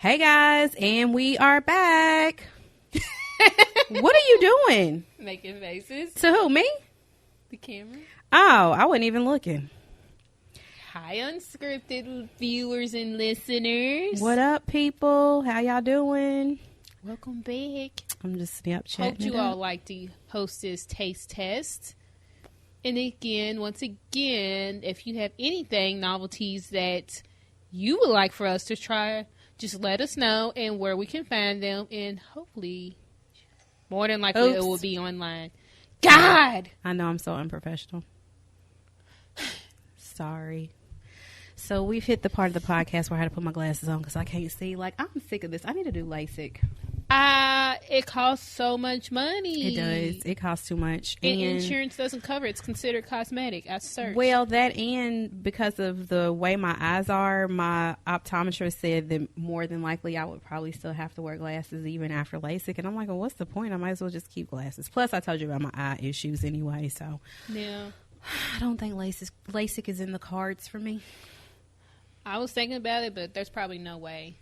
Hey guys, and we are back. What are you doing? Making faces. To who, me? The camera. Oh, I wasn't even looking. Hi, Unscripted viewers and listeners. What up, people? How y'all doing? Welcome back. I'm just Snapchatting. Hope you all like the Hostess Taste Test. And again, once again, if you have anything, novelties that you would like for us to try, just let us know and where we can find them. And hopefully, more than likely, it will be online. God! I know I'm so unprofessional. Sorry. So we've hit the part of the podcast where I had to put my glasses on because I can't see. Like, I'm sick of this. I need to do LASIK. It costs so much money. It does. It costs too much. And insurance doesn't cover it. It's considered cosmetic. I searched. Well, that and because of the way my eyes are, my optometrist said that more than likely I would probably still have to wear glasses even after LASIK. And I'm like, well, what's the point? I might as well just keep glasses. Plus, I told you about my eye issues anyway. So yeah, I don't think LASIK is in the cards for me. I was thinking about it, but there's probably no way.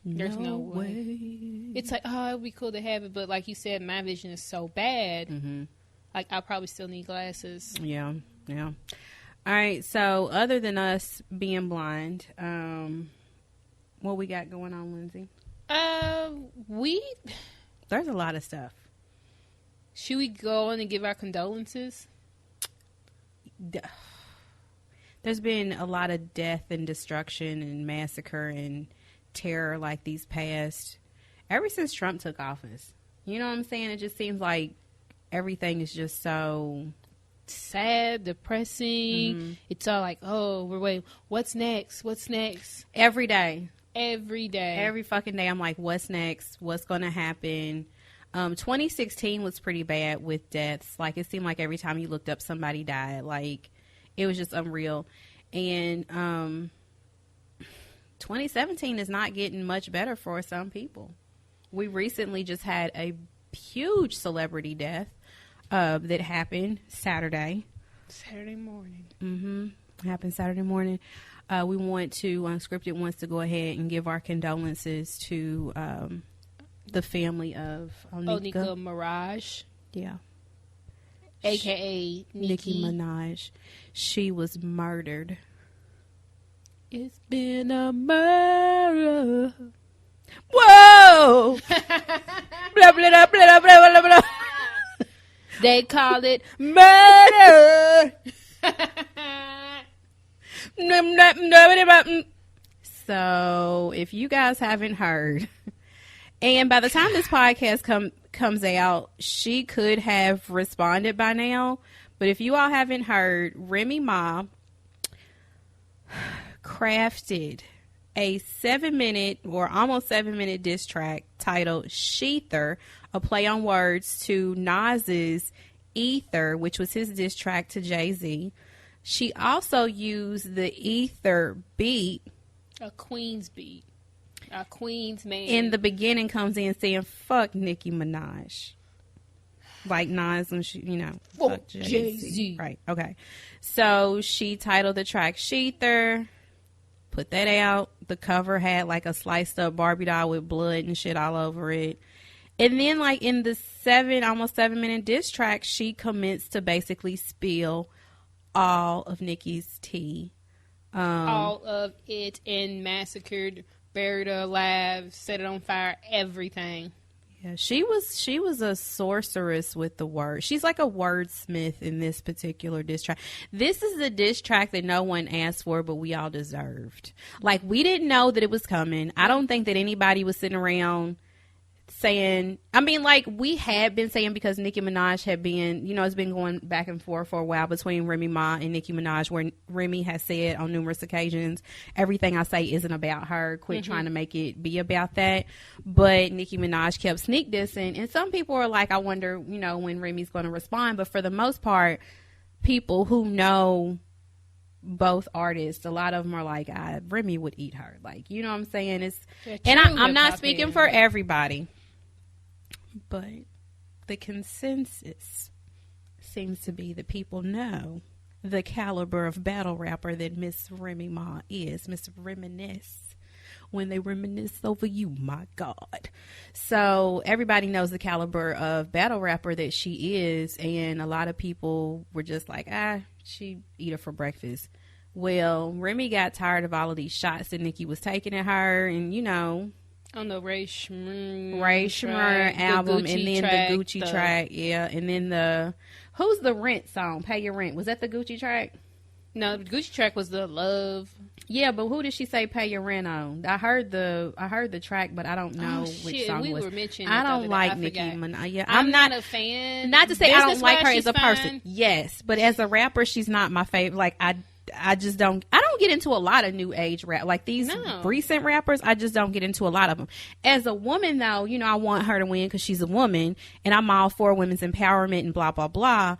There's no way. It's like, oh, it would be cool to have it, but like you said, my vision is so bad. Mm-hmm. Like, I'll probably still need glasses. Yeah. All right, so other than us being blind, what we got going on, Lindsay? There's a lot of stuff. Should we go on and give our condolences? There's been a lot of death and destruction and massacre and terror like these past ever since Trump took office. You know what I'm saying? It just seems like everything is just so sad, depressing. Mm-hmm. It's all like, oh, we're waiting. What's next? Every day. Every fucking day I'm like, what's next? What's going to happen? 2016 was pretty bad with deaths. Like, it seemed like every time you looked up somebody died. Like, it was just unreal. And 2017 is not getting much better for some people. We recently just had a huge celebrity death that happened Saturday morning. Mm-hmm. Happened Saturday morning. Unscripted wants to go ahead and give our condolences to the family of Nicki Minaj. Yeah. AKA Nicki Minaj. She was murdered. It's been a murder. Whoa! Blah, blah, blah, blah, blah, blah, blah. They call it murder. So, if you guys haven't heard, and by the time this podcast comes out, she could have responded by now. But if you all haven't heard, Remy Ma crafted a 7-minute or almost 7-minute diss track titled Sheether, a play on words to Nas's Ether, which was his diss track to Jay-Z. She also used the Ether beat, a Queen's beat, a Queen's man. In the beginning comes in saying, fuck Nicki Minaj. Like Nas when she, fuck Jay-Z. Right, okay. So she titled the track Sheether, put that out. The cover had like a sliced up Barbie doll with blood and shit all over it. And then like in the almost 7-minute diss track, she commenced to basically spill all of Nicki's tea. All of it, and massacred, buried her alive, set it on fire, everything. Yeah, she was a sorceress with the word. She's like a wordsmith in this particular diss track. This is a diss track that no one asked for, but we all deserved. Like, we didn't know that it was coming. I don't think that anybody was sitting around saying, I mean, like, we had been saying, because Nicki Minaj had been, it's been going back and forth for a while between Remy Ma and Nicki Minaj, where Remy has said on numerous occasions, everything I say isn't about her. Quit trying to make it be about that. But Nicki Minaj kept sneak dissing. And some people are like, I wonder, when Remy's going to respond. But for the most part, people who know both artists, a lot of them are like, Remy would eat her. Like, you know what I'm saying? And I'm not speaking for everybody. But the consensus seems to be that people know the caliber of battle rapper that Miss Remy Ma is. Miss Reminisce when they reminisce over you. My God. So everybody knows the caliber of battle rapper that she is, and a lot of people were just like, she eat her for breakfast. Well, Remy got tired of all of these shots that Nicki was taking at her, and on the Ray Shmurr album, and then the Gucci track, and then who's the Rent song? Pay Your Rent. Was that the Gucci track? No, the Gucci track was the Love. Yeah, but who did she say pay your rent on? I heard the track, but I don't know which song it was. Were mentioning I don't like Nicki Minaj. Yeah, I'm not a fan. Not to say I don't like her as a person. Yes, but as a rapper, she's not my favorite. Like I just don't. I don't get into a lot of new age rap. Like these recent rappers, I just don't get into a lot of them. As a woman, though, I want her to win because she's a woman, and I'm all for women's empowerment and blah blah blah.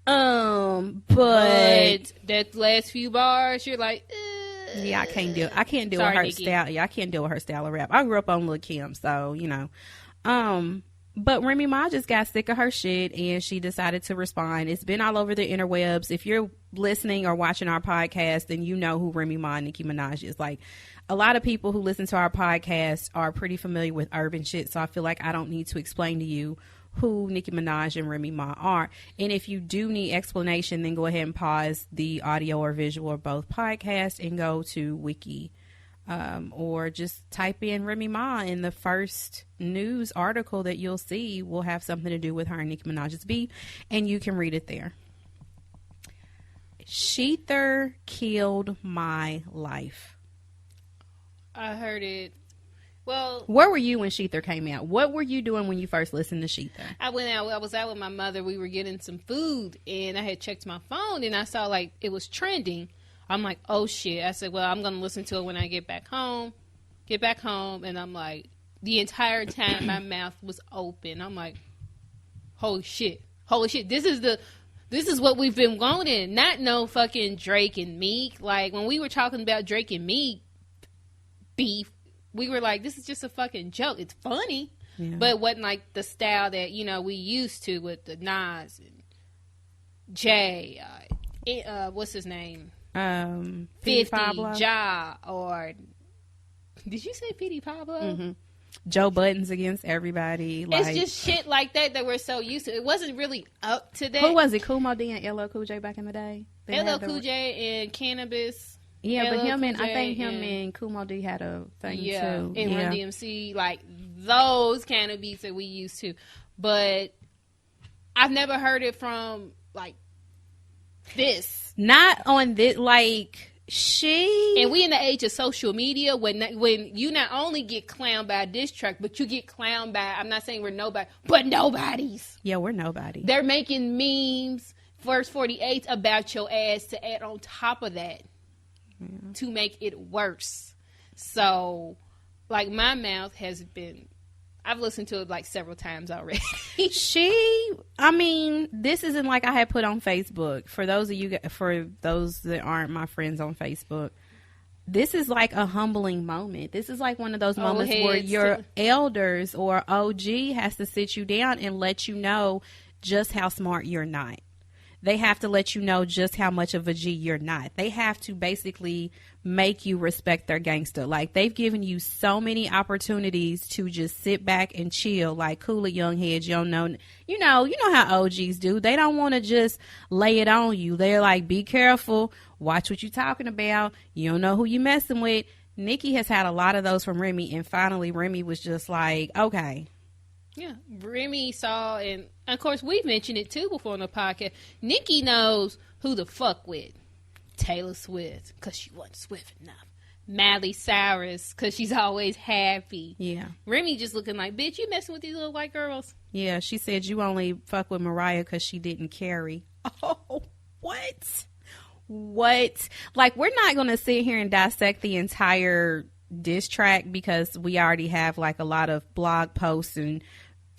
But that last few bars, you're like, yeah, I can't deal with her Nicki. style. Yeah, I can't deal with her style of rap. I grew up on Lil' Kim, so but Remy Ma just got sick of her shit, and she decided to respond. It's been all over the interwebs. If you're listening or watching our podcast, then you know who Remy Ma and Nicki Minaj is. Like, a lot of people who listen to our podcast are pretty familiar with urban shit, so I feel like I don't need to explain to you who Nicki Minaj and Remy Ma are. And if you do need explanation, then go ahead and pause the audio or visual or both podcasts and go to Wiki, or just type in Remy Ma, and the first news article that you'll see will have something to do with her and Nicki Minaj's beef, and you can read it there. Sheether killed my life. I heard it. Well, where were you when Sheether came out? What were you doing when you first listened to Sheether? I went out. I was out with my mother. We were getting some food, and I had checked my phone, and I saw like it was trending. I'm like, oh shit! I said, well, I'm gonna listen to it when I get back home. And I'm like, the entire time my mouth was open. I'm like, holy shit! This is what we've been wanting. Not no fucking Drake and Meek. Like when we were talking about Drake and Meek beef, we were like, this is just a fucking joke. It's funny, but it wasn't like the style that, we used to with the Nas and Jay, what's his name? 50, Pablo. Ja, or did you say Petey Pablo? Mm-hmm. Joe Buttons against everybody. Like, it's just shit like that we're so used to. It wasn't really up to that. Who was it? Kumo D and LL Cool J back in the day? LL Cool J and Cannabis. Yeah, but I think him and Kumo D had a thing too. And Run DMC, like those kind of beats that we used to. But I've never heard it from like this. Not on this, like and we in the age of social media when you not only get clowned by a diss track, but you get clowned by, I'm not saying we're nobody, but nobodies. Yeah, we're nobody. They're making memes, verse 48 about your ass to add on top of that. To make it worse. So, like, my mouth has been, I've listened to it like several times already. This isn't like I had put on Facebook. For those that aren't my friends on Facebook, this is like a humbling moment. This is like one of those moments where your elders or OG has to sit you down and let you know just how smart you're not. They have to let you know just how much of a G you're not. They have to basically make you respect their gangster. Like, they've given you so many opportunities to just sit back and chill. Like, cool it, young heads. You don't know. You know how OGs do. They don't want to just lay it on you. They're like, be careful. Watch what you're talking about. You don't know who you're messing with. Nicki has had a lot of those from Remy. And finally, Remy was just like, okay. Yeah, Remy saw, and of course we've mentioned it too before on the podcast. Nicki knows who to fuck with. Taylor Swift, because she wasn't Swift enough. Miley Cyrus, because she's always happy. Yeah. Remy just looking like, bitch, you messing with these little white girls? Yeah, she said you only fuck with Mariah because she didn't carry. Oh, what? Like, we're not going to sit here and dissect the entire diss track because we already have like a lot of blog posts and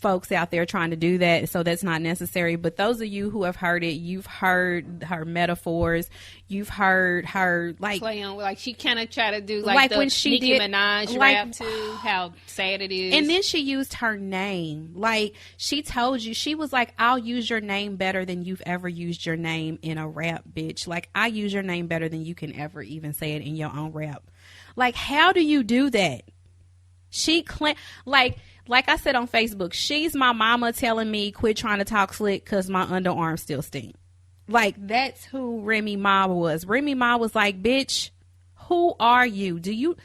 folks out there trying to do that, so that's not necessary. But those of you who have heard it, you've heard her metaphors, you've heard her like play on, like she kind of tried to do like the when she Nicki did Minaj rap too, how sad it is. And then she used her name. Like, she told you, she was like, I'll use your name better than you've ever used your name in a rap, bitch. Like, I use your name better than you can ever even say it in your own rap. Like, how do you do that? Like I said on Facebook, she's my mama telling me quit trying to talk slick because my underarms still stink. Like, that's who Remy Ma was. Remy Ma was like, bitch, who are you? Do you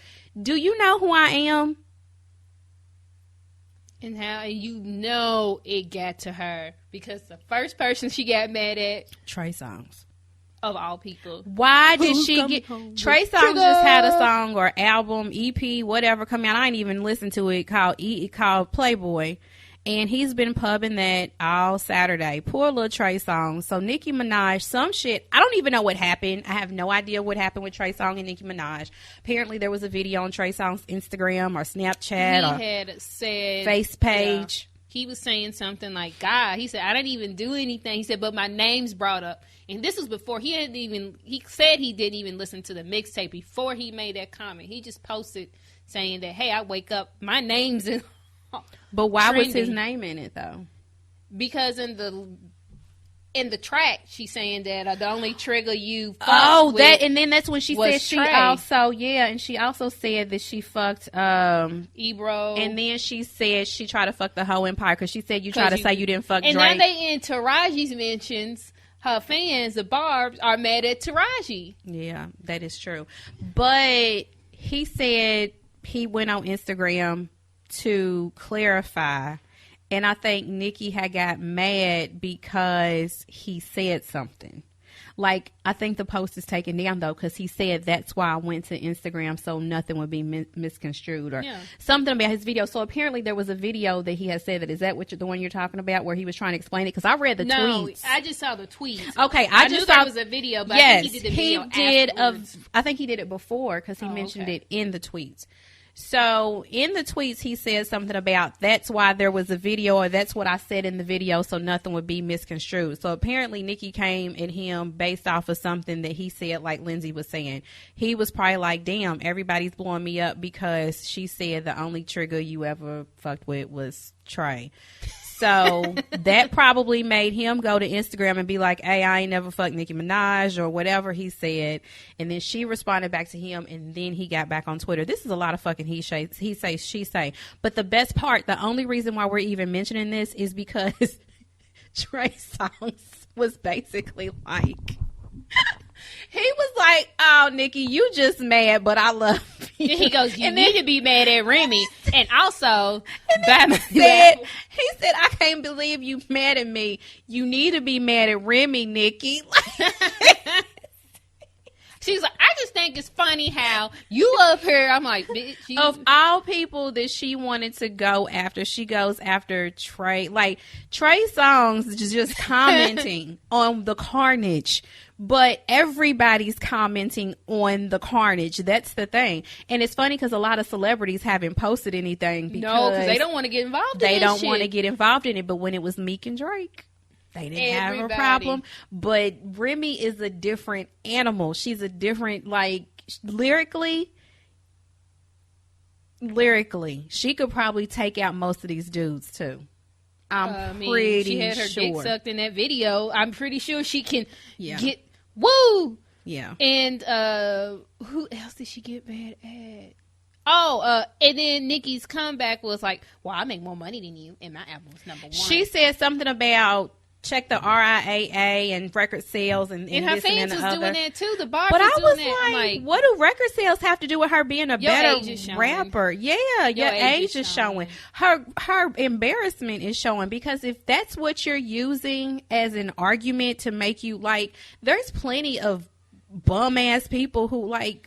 know who I am? And how it got to her because the first person she got mad at, Trey Songz. Of all people. Why did she get... Trey Songz just had a song or album, EP, whatever, come out. I ain't even listened to it, called Playboy. And he's been pubbing that all Saturday. Poor little Trey Songz. So Nicki Minaj, some shit. I don't even know what happened. I have no idea what happened with Trey Songz and Nicki Minaj. Apparently there was a video on Trey Songz' Instagram or Snapchat he had said... face page. Yeah, he was saying something like, God, he said, I didn't even do anything. He said, but my name's brought up. And this was before he said he didn't even listen to the mixtape before he made that comment. He just posted saying that, hey, I wake up, my name's in. But why was his name in it though? Because in the track, she's saying that the only trigger you and then that's when she said she Trey. and she also said that she fucked Ebro, and then she said she tried to fuck the whole empire because she said you tried to say you didn't fuck and Drake. And now they in Taraji's mentions. Her fans, the Barbs, are mad at Taraji. Yeah, that is true. But he said he went on Instagram to clarify. And I think Nicki had got mad because he said something. Like, I think the post is taken down, though, because he said that's why I went to Instagram so nothing would be misconstrued or something about his video. So apparently there was a video that he had said that. Is that the one you're talking about where he was trying to explain it? Because I read the tweets. I just saw the tweets. Okay, I knew there was a video, but I think he did the video afterwards. I think he did it before because he mentioned it in the tweets. So in the tweets, he said something about that's why there was a video, or that's what I said in the video, so nothing would be misconstrued. So apparently Nicki came at him based off of something that he said, like Lindsey was saying. He was probably like, damn, everybody's blowing me up because she said the only trigger you ever fucked with was Trey. So that probably made him go to Instagram and be like, hey, I ain't never fucked Nicki Minaj or whatever he said. And then she responded back to him, and then he got back on Twitter. This is a lot of fucking he say, she say. But the best part, the only reason why we're even mentioning this is because Trey Songz was basically like... He was like, oh, Nicki, you just mad, but I love you. And he goes, you need to be mad at Remy. And also, he said, I can't believe you mad at me. You need to be mad at Remy, Nicki. She's like, I just think it's funny how you up here. I'm like, bitch. Of all people that she wanted to go after, she goes after Trey. Like, Trey Songz is just commenting on the carnage. But everybody's commenting on the carnage. That's the thing. And it's funny because a lot of celebrities haven't posted anything because they don't want to get involved in it. They don't want to get involved in it. But when it was Meek and Drake, they didn't have a problem. But Remy is a different animal. She's a different, like, lyrically, she could probably take out most of these dudes too. I'm pretty sure. She had her dick sucked in that video. I'm pretty sure she can get... Woo! Yeah. And who else did she get mad at? And then Nicki's comeback was like, well, I make more money than you, and my album was number one. She said something about check the RIAA and record sales and her this fans and was other. doing that too. The Barbs but was I was doing that. like, what do record sales have to do with her being a better rapper? Yeah, your age is showing. Her embarrassment is showing, because if that's what you're using as an argument to make you, like, there's plenty of bum ass people who, like,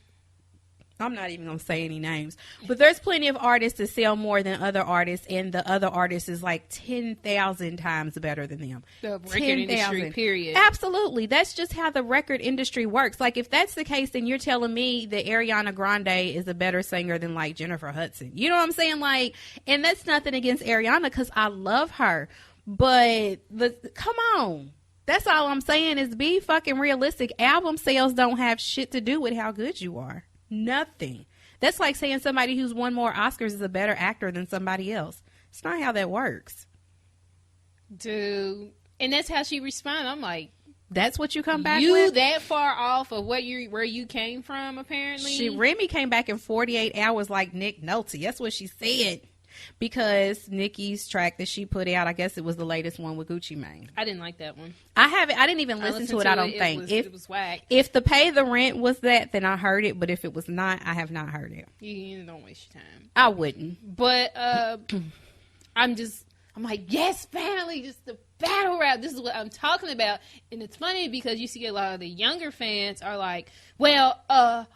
I'm not even going to say any names, but there's plenty of artists that sell more than other artists, and the other artist is like 10,000 times better than them. The record industry, period. Absolutely. That's just how the record industry works. Like, if that's the case, then you're telling me that Ariana Grande is a better singer than, like, Jennifer Hudson. You know what I'm saying? Like, and that's nothing against Ariana, because I love her, but come on. That's all I'm saying is be fucking realistic. Album sales don't have shit to do with how good you are. Nothing. That's like saying somebody who's won more Oscars is a better actor than somebody else. It's not how that works. Dude. And that's how she responded. I'm like, That's what you come back you with? that far off of where you came from, apparently. Remy came back in 48 hours like Nick Nolte. That's what she said. Because Nicki's track that she put out, I guess it was the latest one with Gucci Mane. I didn't like that one. I didn't even listen to it, I don't think. It was whack. If the Pay the Rent was that, then I heard it. But if it was not, I have not heard it. You don't waste your time. I wouldn't. But I'm like, yes, finally, just the battle rap. This is what I'm talking about. And it's funny because you see a lot of the younger fans are like, well,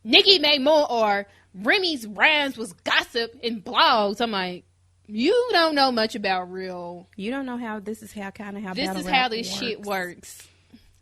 Nicki made more, or Remy's rhymes was gossip in blogs. I'm like, you don't know much about real. You don't know how this is how this shit works.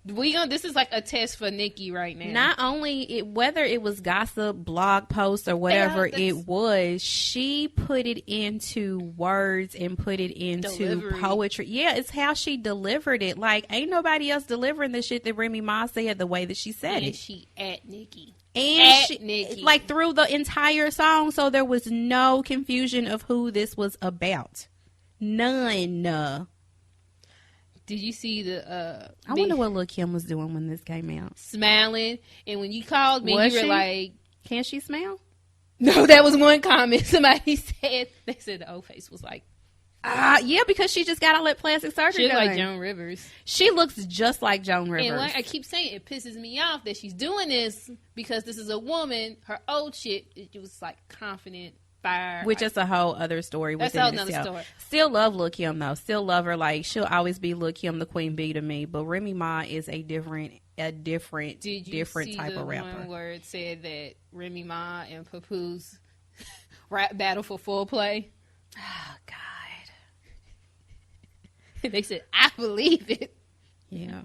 This is like a test for Nicki right now. Not only whether it was gossip, blog posts, or whatever it was, she put it into words and put it into poetry. Yeah, it's how she delivered it. Like, ain't nobody else delivering the shit that Remy Ma said the way that she said it. She at Nicki. And Nicki. Like, through the entire song, so there was no confusion of who this was about. None. Did you see the I wonder what Lil' Kim was doing when this came out. Smiling. And when you called me, you were like, can she smile? No, that was one comment somebody said. They said the old face was like, yeah, because she just got all that plastic surgery done. She's like Joan Rivers. She looks just like Joan Rivers. And like I keep saying, it pisses me off that she's doing this because this is a woman. Her old shit, it was like confident, fire. Which is a whole other story. That's a whole other story. Still love Lil' Kim though. Still love her. Like, she'll always be Lil' Kim, the queen bee to me. But Remy Ma is a different type of rapper. One where it said that Remy Ma and Papoose rap battle for full play? Oh God. They said, I believe it. Yeah.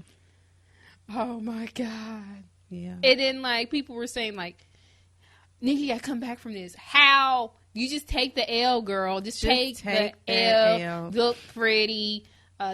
Oh my God. Yeah. And then like people were saying like, Nicki gotta come back from this. How? You just take the L, girl. Just take the L. Look pretty.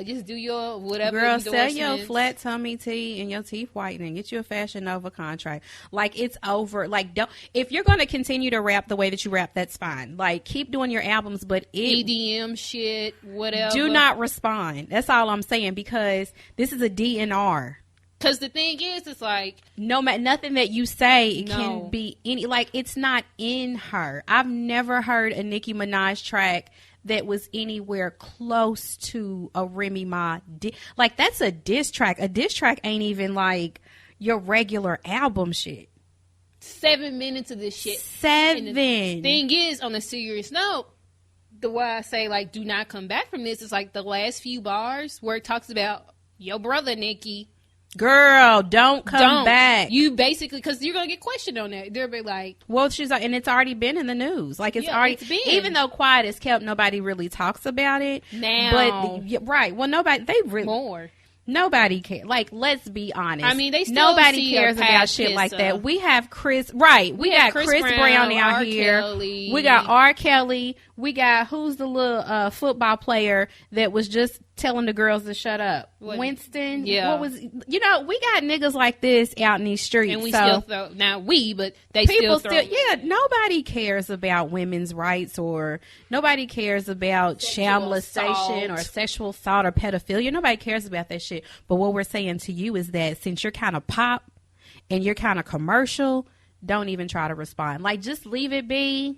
Just do your whatever. Girl, sell your flat tummy tea and your teeth whitening. Get you a Fashion Nova contract. Like, it's over. Like, don't. If you're going to continue to rap the way that you rap, that's fine. Like, keep doing your albums, but EDM shit, whatever. Do not respond. That's all I'm saying, because this is a DNR. Because the thing is, it's like, nothing that you say can be any. Like, it's not in her. I've never heard a Nicki Minaj track that was anywhere close to a Remy Ma. Like, that's a diss track. A diss track ain't even like your regular album shit. 7 minutes of this shit. 7. And the thing is, on a serious note, the way I say, like, do not come back from this is like the last few bars where it talks about your brother, Nicki. Girl, don't come back. You basically, because you're going to get questioned on that. They'll be like, well, she's like, and it's already been in the news. Like, it's been. Even though quiet is kept, nobody really talks about it. Now. But, right. Well, nobody cares. Like, let's be honest. I mean, nobody cares about shit like that. We have Chris got Chris Brown out here. Kelly. We got R. Kelly. We got, who's the little football player that was just telling the girls to shut up? Winston. Yeah. We got niggas like this out in these streets. And we still throw, but they still throw. Yeah, nobody cares about women's rights, or nobody cares about child molestation or sexual assault or pedophilia. Nobody cares about that shit. But what we're saying to you is that since you're kind of pop and you're kind of commercial, don't even try to respond. Like, just leave it be.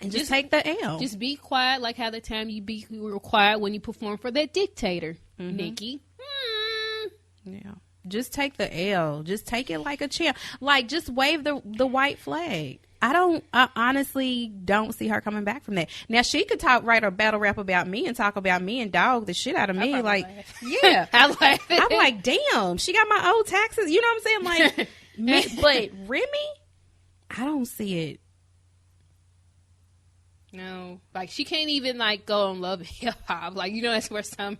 And just take the L. Just be quiet, like how the time you were quiet when you performed for that dictator, Nicki. Yeah. Just take the L. Just take it like a champ. Like, just wave the white flag. I honestly don't see her coming back from that. Now, she could write a battle rap about me and talk about me and dog the shit out of me. Like, yeah. I'm like, damn, she got my old taxes. You know what I'm saying? Like, but Remy, I don't see it. No, like, she can't even like go on Love and Hip Hop. Like, that's where some.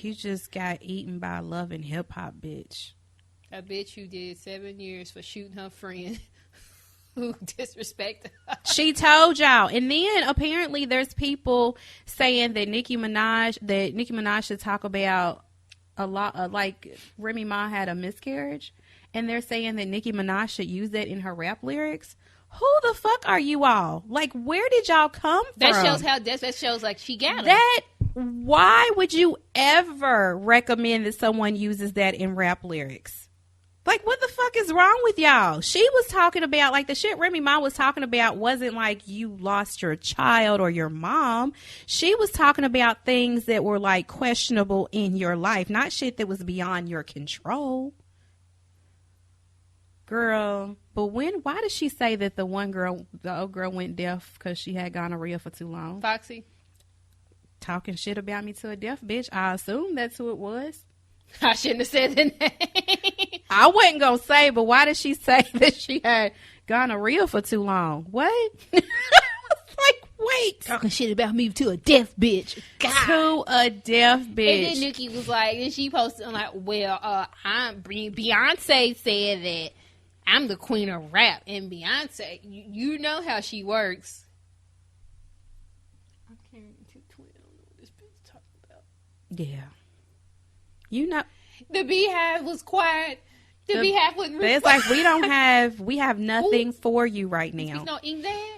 You just got eaten by Love and Hip Hop, bitch. A bitch who did 7 years for shooting her friend who disrespected her. She told y'all. And then apparently there's people saying that Nicki Minaj should talk about a lot, like Remy Ma had a miscarriage. And they're saying that Nicki Minaj should use that in her rap lyrics. Who the fuck are you all? Like, where did y'all come from? That shows like she got it. That Why would you ever recommend that someone uses that in rap lyrics? Like, what the fuck is wrong with y'all? She was talking about, like, the shit Remy Ma was talking about wasn't like you lost your child or your mom. She was talking about things that were, like, questionable in your life, not shit that was beyond your control. Girl, but why did she say that the old girl went deaf because she had gonorrhea for too long? Foxy. Talking shit about me to a deaf bitch. I assume that's who it was. I shouldn't have said the name. I wasn't going to say, but why did she say that she had gonorrhea for too long? What? I was like, wait. Talking shit about me to a deaf bitch. God. To a deaf bitch. And then Nicki was like, and she posted, I'm like, well, Beyonce said that I'm the queen of rap. And Beyonce, you know how she works. I can't even tell I don't know what this bitch talking about. Yeah. You know. The Beehive was quiet. The Beehive wasn't really It's like we have nothing for you right now. There's no ink there.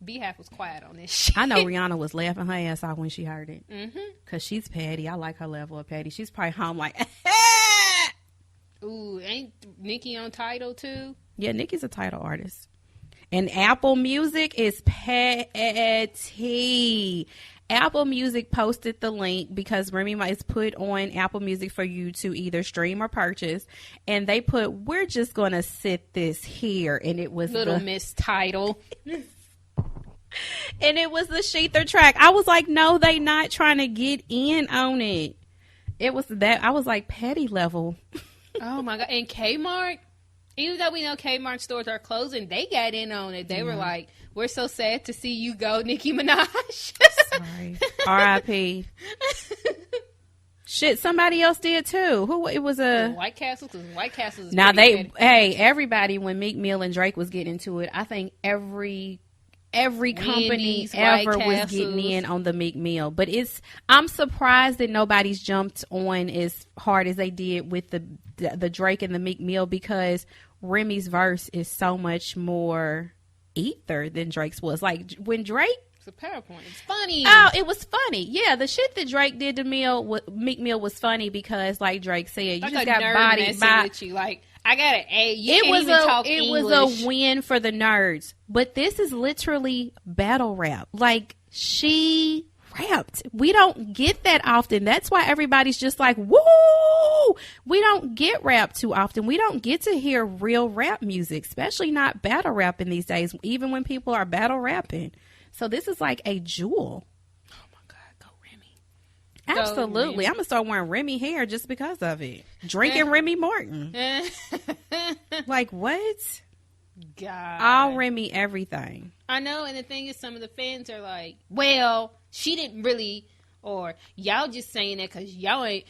Beehive was quiet on this shit. I know Rihanna was laughing her ass off when she heard it. Mm-hmm. Because she's petty. I like her level of petty. She's probably home like, ooh, ain't Nicki on Tidal too? Yeah, Nicki's a title artist. And Apple Music is petty. Apple Music posted the link because Remy Ma is put on Apple Music for you to either stream or purchase. And they put, we're just going to sit this here. And it was Little Miss Tidal. And it was the Sheether track. I was like, no, they not trying to get in on it. It was that. I was like, petty level. Oh my God. And Kmart, even though we know Kmart stores are closing, they got in on it. They were like, we're so sad to see you go, Nicki Minaj. Sorry. R.I.P. Shit, somebody else did too. Who? It was a White Castle, because White Castle is now pretty petty. everybody, when Meek Mill and Drake was getting into it, I think every company Wendy's, ever White was Castles. getting in on the Meek Mill. But I'm surprised that nobody's jumped on as hard as they did with the Drake and the Meek Mill, because Remy's verse is so much more ether than Drake's was. Like when Drake, It's a PowerPoint. It's funny. oh, it was funny. Yeah, the shit that Drake did to Meek Mill was funny because, like Drake said, you like just a got nerd bodied messing by. with you. Like, I got an A. You It can't was even talk it English. was a win for the nerds, but this is literally battle rap. Like, she rapped. We don't get that often. That's why everybody's just like, woo! We don't get rap too often. We don't get to hear real rap music, especially not battle rapping these days, even when people are battle rapping. So this is like a jewel. Oh my God, go Remy. Absolutely. Remy. I'm going to start wearing Remy hair just because of it. Drinking Remy Martin. Like, what? God. I'll Remy everything. I know, and the thing is, some of the fans are like, well, she didn't really, or y'all just saying that because y'all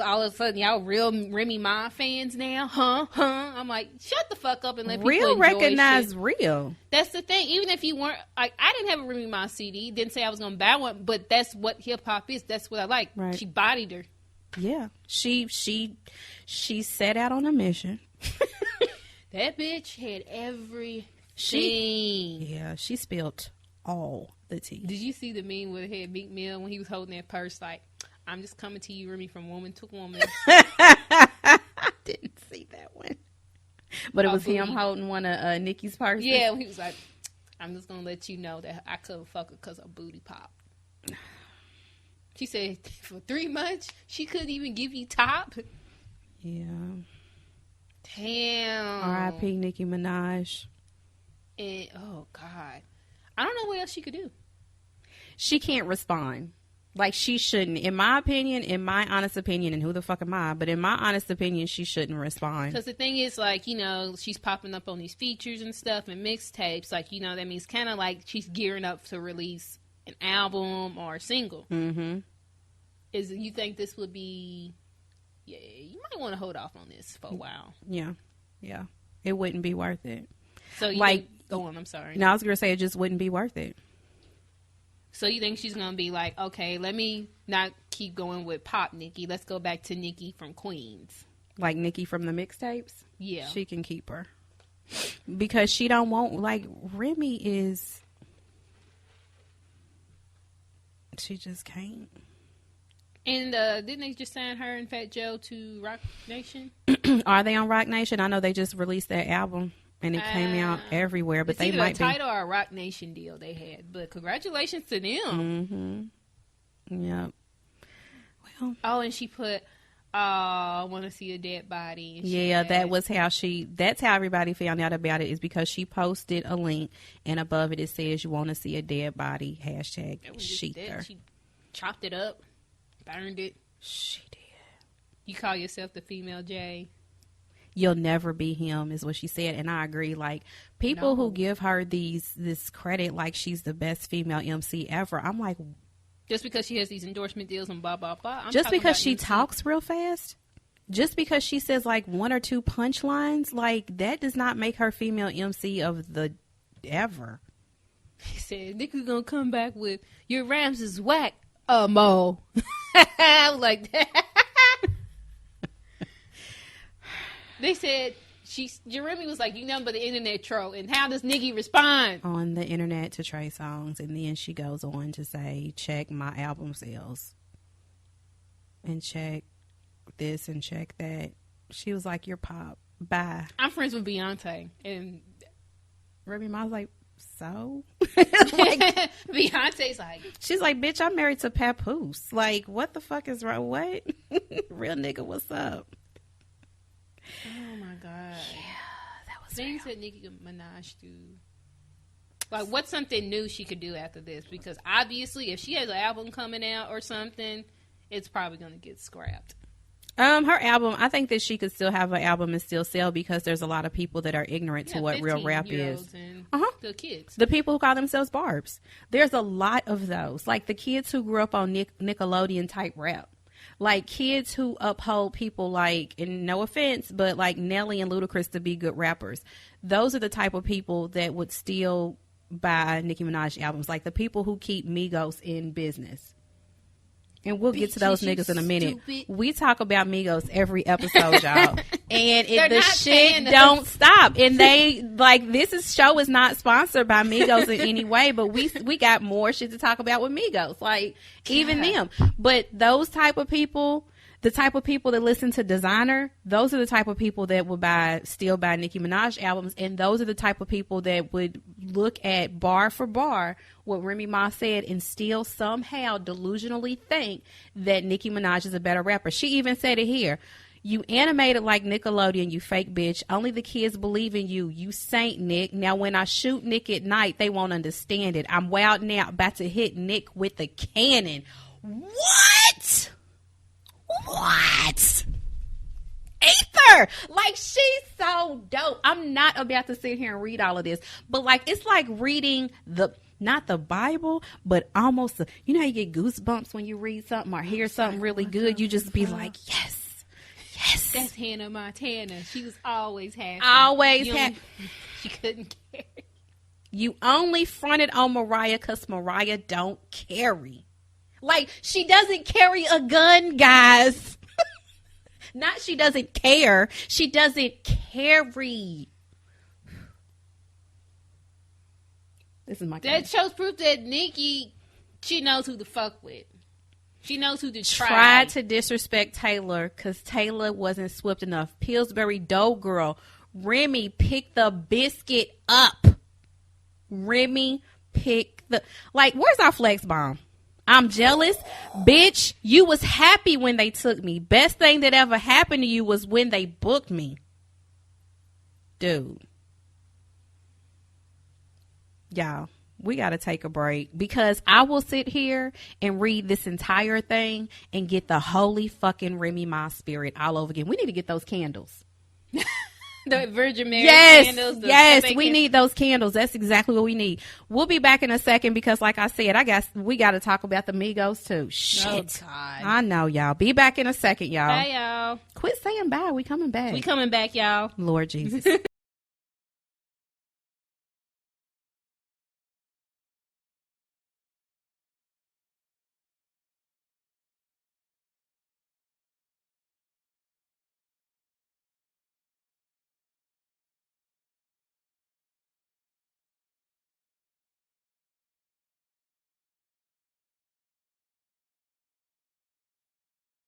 all of a sudden, y'all real Remy Ma fans now, huh? I'm like, shut the fuck up and let people Real enjoy recognize shit. real. That's the thing. Even if you weren't, like, I didn't have a Remy Ma CD, didn't say I was going to buy one, but that's what hip hop is. That's what I like. Right. She bodied her. Yeah. She set out on a mission. That bitch had everything. She spilled all the tea. Did you see the meme where it had Meek Mill when he was holding that purse? Like, I'm just coming to you, Remy, from woman to woman. I didn't see that one. But it Oh, was him booty. holding one of Nicki's purses. Yeah, when he was like, I'm just going to let you know that I couldn't fuck her because her booty popped. She said, for 3 months, she couldn't even give you top. Yeah. Damn. R.I.P. Nicki Minaj. And, oh, God. I don't know what else she could do. She can't respond. Like, she shouldn't. In my opinion, in my honest opinion, and who the fuck am I? But in my honest opinion, she shouldn't respond. Because the thing is, like, you know, she's popping up on these features and stuff and mixtapes. Like, you know, that means kind of like she's gearing up to release an album or a single. Mm-hmm. You think this would be... Yeah, you might want to hold off on this for a while. Yeah. It wouldn't be worth it. So you Like- think, go on, I'm sorry. No, I was going to say it just wouldn't be worth it. So you think she's going to be like, okay, let me not keep going with pop Nicki. Let's go back to Nicki from Queens. Like Nicki from the mixtapes? Yeah. She can keep her. Because she don't want, like, Remy is... She just can't. And didn't they just sign her and Fat Joe to Rock Nation? Are they on Rock Nation? I know they just released their album and it came out everywhere, but they might be a Tidal or a Rock Nation deal they had. But congratulations to them. Yep. Well. Oh, and she put, I want to see a dead body. Yeah, that's how everybody found out about it, is because she posted a link and above it says you want to see a dead body, hashtag Sheether. She chopped it up, burned it. She did. You call yourself the female J? You'll never be him, is what she said, and I agree. Like, people who give her this credit like she's the best female MC ever, I'm like, just because she has these endorsement deals and blah blah blah. Just because she talks real fast, just because she says like one or two punchlines, like that does not make her female MC of the ever. He said Nicki gonna come back with your rhymes is whack, Mo. I was like that. They said Remy was like, you know, but the internet troll. And how does Nicki respond? On the internet to Trey Songz. And then she goes on to say, check my album sales. And check this and check that. She was like, you're pop. Bye. I'm friends with Beyonce. And Remy Ma was like, so? Like, Beyonce's like, she's like, bitch, I'm married to Papoose. Like, what the fuck is wrong? What? Real nigga, what's up? Oh my god! Yeah, that was things that Nicki Minaj do. Like, what's something new she could do after this? Because obviously, if she has an album coming out or something, it's probably going to get scrapped. Her album, I think that she could still have an album and still sell, because there's a lot of people that are ignorant to what real rap is. And the kids, the people who call themselves barbs. There's a lot of those, like the kids who grew up on Nickelodeon type rap. Like kids who uphold people like, and no offense, but like Nelly and Ludacris to be good rappers. Those are the type of people that would still buy Nicki Minaj albums. Like the people who keep Migos in business. And we'll get to those niggas in a minute. Stupid. We talk about Migos every episode, y'all. And the shit don't stop. And they, like, show is not sponsored by Migos in any way, but we got more shit to talk about with Migos. Like, even them. But those type of people, the type of people that listen to Designer, those are the type of people that would still buy Nicki Minaj albums. And those are the type of people that would look at bar for bar what Remy Ma said and still somehow delusionally think that Nicki Minaj is a better rapper. She even said it here. You animated like Nickelodeon, you fake bitch. Only the kids believe in you. You saint Nick. Now when I shoot Nick at night, they won't understand it. I'm wild now, about to hit Nick with the cannon. What? Ether! Like, she's so dope. I'm not about to sit here and read all of this, but like, it's like reading not the Bible, but almost you know how you get goosebumps when you read something or hear something really good. You just be like, yes. That's Hannah Montana. She was always happy. She couldn't carry. You only fronted on Mariah because Mariah don't carry. Like, she doesn't carry a gun, guys. Not she doesn't care. She doesn't carry. This is my That shows proof that Nicki, she knows who to fuck with. She knows who to try. Tried to disrespect Taylor because Taylor wasn't swift enough. Pillsbury Dough Girl. Remy picked the biscuit up. Remy picked the... Like, where's our flex bomb? I'm jealous. Bitch, you was happy when they took me. Best thing that ever happened to you was when they booked me. Dude. Y'all, we got to take a break because I will sit here and read this entire thing and get the holy fucking Remy Ma spirit all over again. We need to get those candles. The Virgin Mary candles. Yes, we need those candles. That's exactly what we need. We'll be back in a second because, like I said, we got to talk about the Migos too. Shit. Oh, God. I know, y'all. Be back in a second, y'all. Bye, y'all. Quit saying bye. We coming back. We coming back, y'all. Lord Jesus.